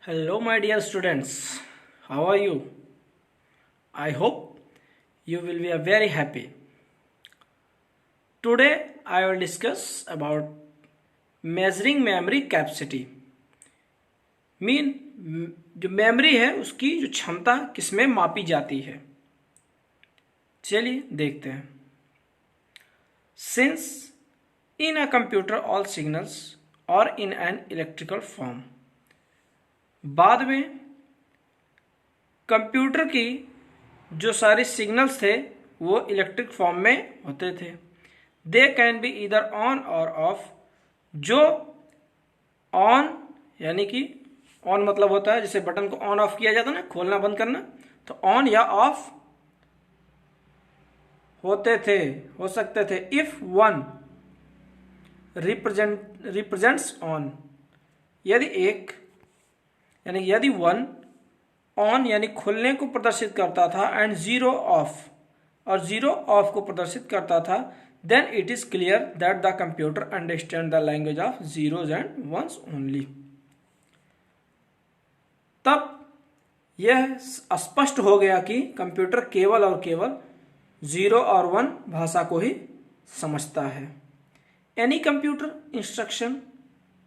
Hello, my dear students. How are you? I hope you will be very happy. Today, I will discuss about measuring memory capacity. Mean जो memory है उसकी जो क्षमता किसमें मापी जाती है। चलिए देखते हैं। Since in a computer all signals are in an electrical form, बाद में कंप्यूटर की जो सारे सिग्नल्स थे वो इलेक्ट्रिक फॉर्म में होते थे। They can be either on और ऑफ। जो ऑन यानी कि ऑन मतलब होता है जैसे बटन को ऑन ऑफ किया जाता है ना, खोलना बंद करना, तो ऑन या ऑफ होते थे, हो सकते थे। इफ वन रिप्रेजेंट्स ऑन, यदि एक यानी यदि वन ऑन यानी खुलने को प्रदर्शित करता था एंड जीरो ऑफ और जीरो ऑफ को प्रदर्शित करता था, then it is clear that the computer understand the language of zeros and ones only. तब यह स्पष्ट हो गया कि कंप्यूटर केवल और केवल जीरो और वन भाषा को ही समझता है। एनी कंप्यूटर इंस्ट्रक्शन,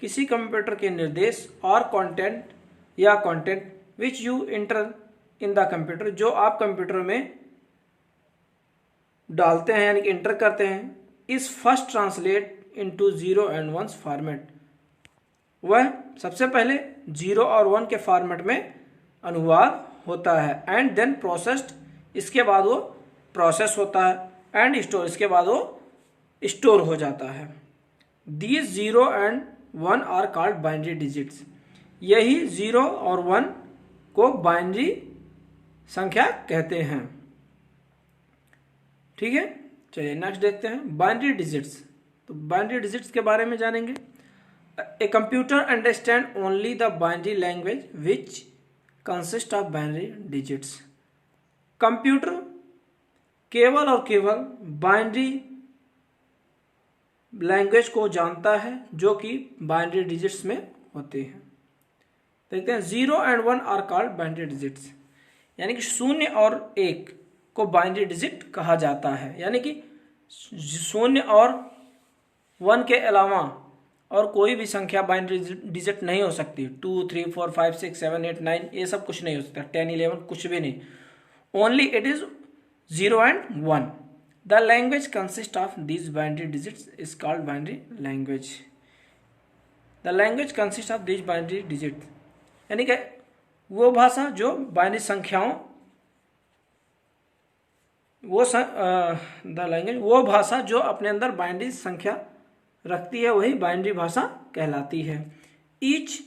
किसी कंप्यूटर के निर्देश, और कंटेंट या content which you inter in the computer, जो आप कंप्यूटर में डालते हैं यानी कि इंटर करते हैं, is first translate into zero and ones format. वह सबसे पहले जीरो और वन के फॉर्मेट में अनुवाद होता है एंड देन प्रोसेस्ड, इसके बाद वो प्रोसेस होता है एंड स्टोर, इसके बाद वो स्टोर हो जाता है। These zero and one are called binary digits. यही जीरो और वन को बाइनरी संख्या कहते हैं। ठीक है, चलिए नेक्स्ट देखते हैं बाइनरी डिजिट्स। तो बाइनरी डिजिट्स के बारे में जानेंगे। A computer understand only the binary language which consist of binary digits. Computer केवल और केवल बाइनरी लैंग्वेज को जानता है जो कि बाइनरी डिजिट्स में होते हैं। देखते हैं, zero and one are called binary digits, यानी कि शून्य और एक को बाइनरी डिजिट कहा जाता है। यानी कि शून्य और वन के अलावा और कोई भी संख्या बाइनरी डिजिट नहीं हो सकती। 2, 3, 4, 5, 6, 7, 8, 9 ये सब कुछ नहीं हो सकता। 10, 11 कुछ भी नहीं। Only it is zero and one. The language consist of these binary digits is called binary language. The language consist of these binary digit, यानी कि वो भाषा जो बाइनरी संख्याओं, द लैंग्वेज वो भाषा जो अपने अंदर बाइनरी संख्या रखती है वही बाइनरी भाषा कहलाती है। ईच,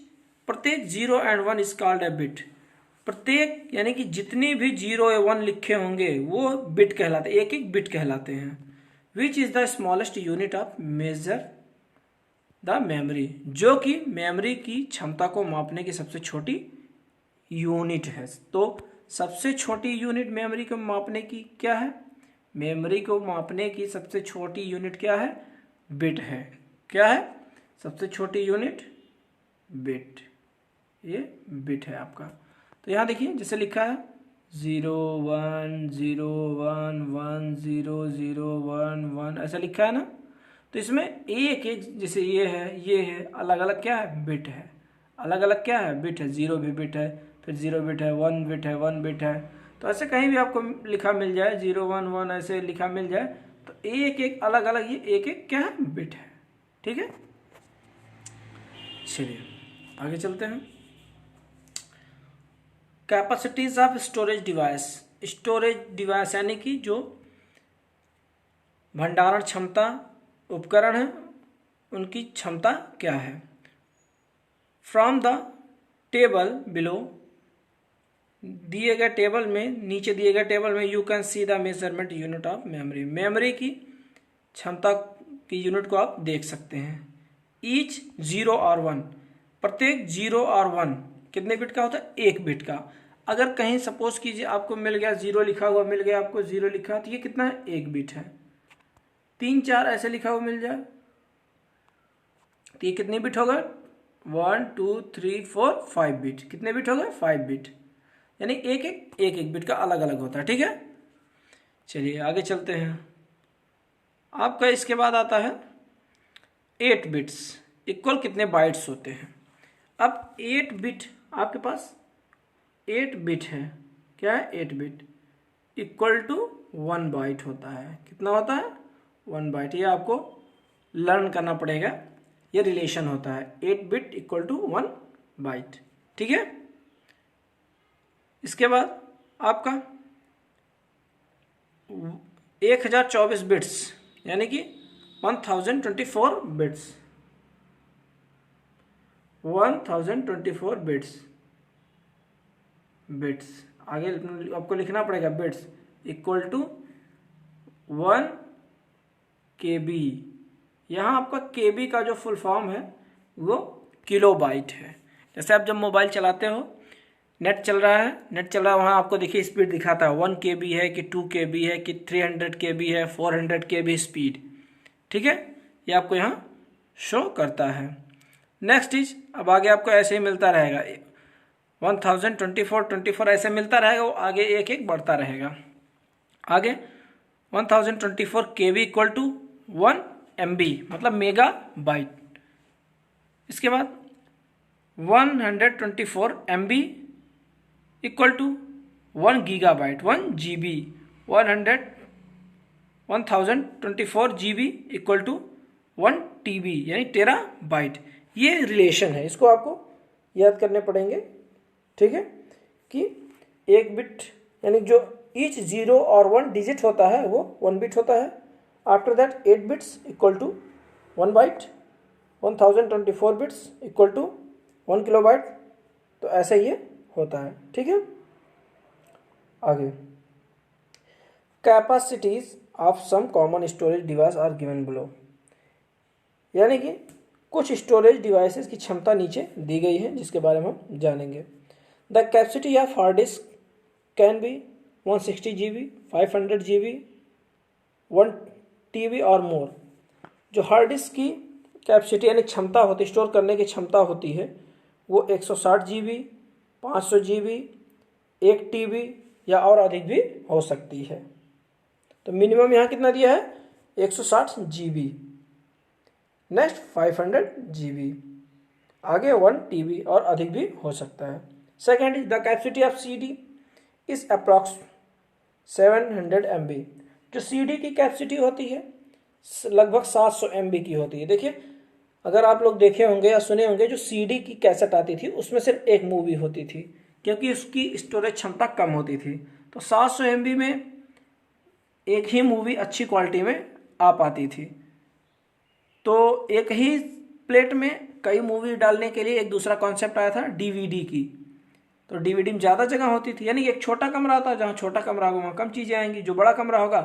प्रत्येक zero and one is called a bit. प्रत्येक यानी कि जितनी भी जीरो या वन लिखे होंगे वो बिट कहलाते, एक एक बिट कहलाते हैं। Which is the smallest unit of measure the memory, जो कि मेमोरी की क्षमता को मापने की सबसे छोटी यूनिट है। तो सबसे छोटी यूनिट मेमोरी को मापने की क्या है? मेमोरी को मापने की सबसे छोटी यूनिट क्या है? बिट है। क्या है सबसे छोटी यूनिट? बिट। ये बिट है आपका। तो यहाँ देखिए जैसे लिखा है 0 1 0 1 1 0 0 1 1 ऐसा लिखा है ना। तो इसमें एक एक जैसे ये है, अलग अलग क्या है? बिट है। अलग अलग क्या है? बिट है। 0 भी बिट है, फिर 0 बिट है, 1 बिट है, 1 बिट है। तो ऐसे कहीं भी आपको लिखा मिल जाए 0 1 1 ऐसे लिखा मिल जाए तो एक एक अलग अलग ये एक एक क्या है? बिट है। ठीक है, चलिए आगे चलते हैं। Capacities of storage device. Storage device यानी कि जो भंडारण क्षमता उपकरण है उनकी क्षमता क्या है। फ्रॉम द टेबल बिलो, दिए गए टेबल में, नीचे दिए गए टेबल में you can see the measurement unit of memory. Memory की क्षमता की यूनिट को आप देख सकते हैं। ईच जीरो और वन, प्रत्येक जीरो और वन कितने बिट का होता है? एक बिट का। अगर कहीं सपोज कीजिए आपको मिल गया जीरो लिखा हुआ, मिल गया आपको जीरो लिखा, तो ये कितना है? एक बिट है। 3 4 ऐसे लिखा हुआ मिल जाए तो ये कितनी बिट होगा? 1 2 3 4 5 बिट। कितने बिट हो गए? 5 बिट, यानी एक बिट का अलग अलग होता है। ठीक है, चलिए आगे चलते हैं। आपका इसके बाद आता है 8 बिट्स इक्वल कितने बाइट्स होते हैं। अब 8 बिट आपके पास 8 बिट है, क्या है? 8 बिट इक्वल टू 1 बाइट होता है। कितना होता है? 1 बाइट। ये आपको लर्न करना पड़ेगा, ये रिलेशन होता है 8 बिट इक्वल टू 1 बाइट। ठीक है, इसके बाद आपका 1024 बिट्स यानी कि 1024 बिट्स, 1024 बिट्स आगे आपको लिखना पड़ेगा बिट्स इक्वल टू 1 KB। यहाँ आपका KB का जो फुल फॉर्म है वो किलो बाइट है। जैसे आप जब मोबाइल चलाते हो, नेट चल रहा है वहाँ आपको देखिए स्पीड दिखाता है 1 KB है कि 2 KB है कि 300 KB है, 400 KB स्पीड। ठीक है, ये आपको यहाँ शो करता है। नेक्स्ट इज, अब आगे आपको ऐसे ही मिलता रहेगा 1024 ऐसे मिलता रहेगा, वो आगे एक एक बढ़ता रहेगा। आगे 1024 KB इक्वल टू 1 MB मतलब मेगा बाइट। इसके बाद 124 MB equal to 1 gigabyte 1 GB। 1024 GB equal to 1 TB यानी टेरा बाइट। ये रिलेशन है, इसको आपको याद करने पड़ेंगे। ठीक है, कि एक बिट यानी जो ईच 0 और 1 डिजिट होता है वो 1 बिट होता है। After that 8 bits equal to 1 byte, 1024 bits equal to 1 kilobyte. तो ऐसे ये होता है। ठीक है, आगे capacities of some common storage device are given below, यानी कि कुछ स्टोरेज डिवाइसेस की क्षमता नीचे दी गई है जिसके बारे में हम जानेंगे। The capacity of hard disk can be 160 GB, 500 GB, 1 TB और मोर। जो हार्ड डिस्क की कैपेसिटी यानी क्षमता होती, स्टोर करने की क्षमता होती है, वो 160 GB, 500 GB, 1 TB या और अधिक भी हो सकती है। तो मिनिमम यहाँ कितना दिया है? 160 GB। नेक्स्ट 500 GB, आगे 1 TB और अधिक भी हो सकता है। Second is the capacity of CD is approx 700 MB। जो CD की कैपेसिटी होती है लगभग 700 MB की होती है। देखिए, अगर आप लोग देखे होंगे या सुने होंगे, जो CD की कैसेट आती थी उसमें सिर्फ एक मूवी होती थी क्योंकि उसकी स्टोरेज क्षमता कम होती थी। तो 700 MB में एक ही मूवी अच्छी क्वालिटी में आ पाती थी। तो एक ही प्लेट में कई मूवी डालने के लिए एक दूसरा कॉन्सेप्ट आया था DVD की। तो DVD में ज़्यादा जगह होती थी, यानी एक छोटा कमरा था, जहाँ छोटा कमरा होगा वहाँ कम चीज़ें आएंगी, जो बड़ा कमरा होगा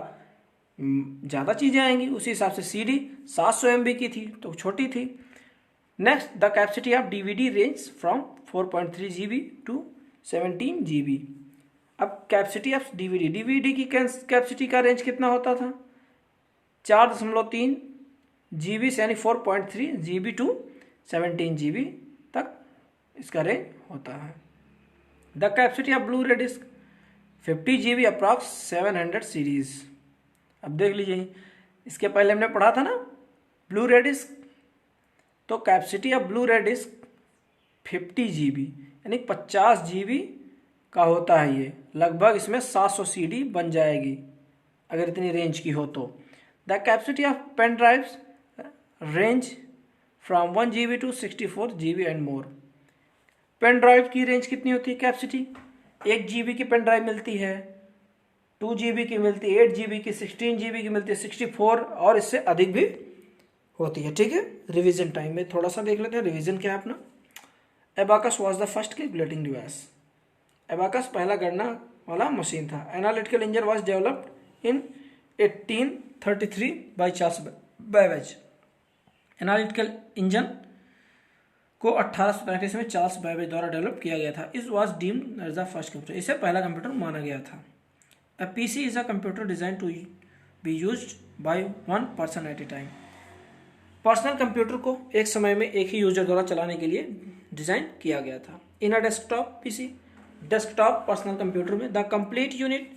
ज़्यादा चीज़ें आएंगी। उसी हिसाब से CD 700 MB की थी तो छोटी थी। Next the capacity of DVD range from 4.3 GB to 17 GB। अब कैपेसिटी ऑफ DVD की कैपेसिटी का रेंज कितना होता था? 4.3 GB से, यानी 4.3 GB टू 17 GB तक इसका रेंज होता है। द कैपेसिटी ऑफ ब्लू रे डिस्क 50 GB अप्रॉक्स 700 सीरीज। अब देख लीजिए, इसके पहले हमने पढ़ा था ना ब्लू रे डिस्क, तो कैपेसिटी ऑफ ब्लू रे डिस्क 50 GB यानी 50 GB का होता है। ये लगभग इसमें 700 CD बन जाएगी अगर इतनी रेंज की हो तो। The capacity of pen drives range from 1 GB to 64 GB and more. Pen drive की रेंज कितनी होती है कैपेसिटी? 1 GB की पेन ड्राइव मिलती है, 2 GB की मिलती है, 8 GB की, 16 GB की मिलती है, 64 और इससे अधिक भी होती है। ठीक है, रिवीजन टाइम में थोड़ा सा देख लेते हैं रिवीजन क्या है अपना। Abacus was the first calculating device. Abacus पहला गणना वाला मशीन था। Analytical engine was developed in 1833 by Charles Babbage. Analytical engine को 1835 में चार्ल्स बैबेज द्वारा डेवलप किया गया था। This was deemed as the first computer, इसे पहला कंप्यूटर माना गया था। A PC is a computer design to be used by one person at a time. Personal computer को एक समय में एक ही यूजर द्वारा चलाने के लिए डिजाइन किया गया था। In a desktop PC, desktop personal computer में द कंप्लीट यूनिट,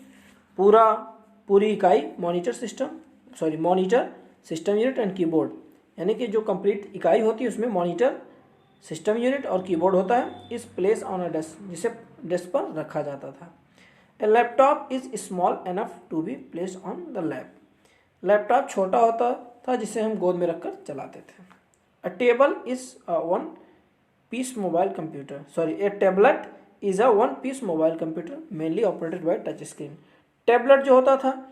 पूरी इकाई monitor system unit and keyboard, यानी कि जो कंप्लीट इकाई होती है उसमें मॉनिटर, सिस्टम यूनिट और कीबोर्ड होता है। Is place on a desk, जिसे डेस्क पर रखा जाता था। A laptop is small enough to be placed on the lap, laptop छोटा होता था जिसे हम गोद में रखकर चलाते थे। A table is a one piece mobile computer, a tablet is a one piece mobile computer mainly operated by touch screen. Tablet जो होता था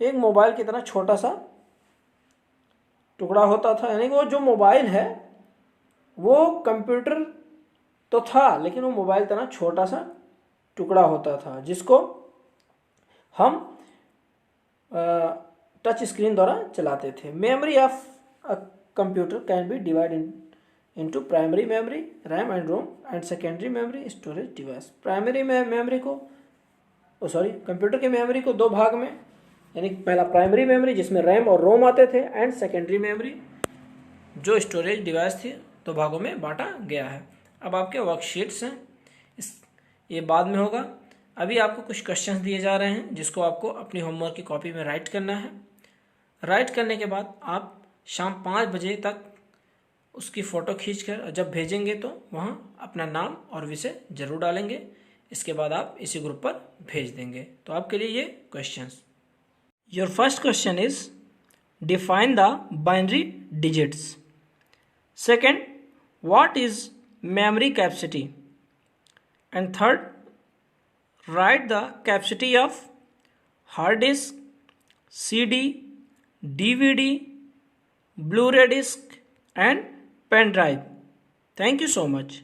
एक मोबाइल की तरह छोटा सा टुकड़ा होता था, यानी कि वो जो मोबाइल है वो कंप्यूटर तो था लेकिन वो मोबाइल तरह छोटा सा टुकड़ा होता था जिसको हम टच स्क्रीन द्वारा चलाते थे। Memory of a computer can be divide into primary memory RAM and ROM and secondary memory storage device. Primary memory को कंप्यूटर की मेमोरी को दो भाग में, यानी पहला प्राइमरी मेमोरी जिसमें रैम और रोम आते थे, एंड सेकेंडरी मेमोरी जो स्टोरेज डिवाइस थी, दो भागों में बांटा गया है। अब आपके वर्कशीट्स हैं, ये बाद में होगा। अभी आपको कुछ क्वेश्चंस दिए जा रहे हैं जिसको आपको अपनी होमवर्क की कॉपी में राइट करना है। राइट करने के बाद आप शाम 5 बजे तक उसकी फ़ोटो खींचकर जब भेजेंगे तो वहाँ अपना नाम और विषय जरूर डालेंगे। इसके बाद आप इसी ग्रुप पर भेज देंगे। तो आपके लिए ये questions. Your first question is define the binary digits. Second, what is memory capacity? And third, write the capacity of hard disk, CD, DVD, Blu-ray disc and pen drive. Thank you so much.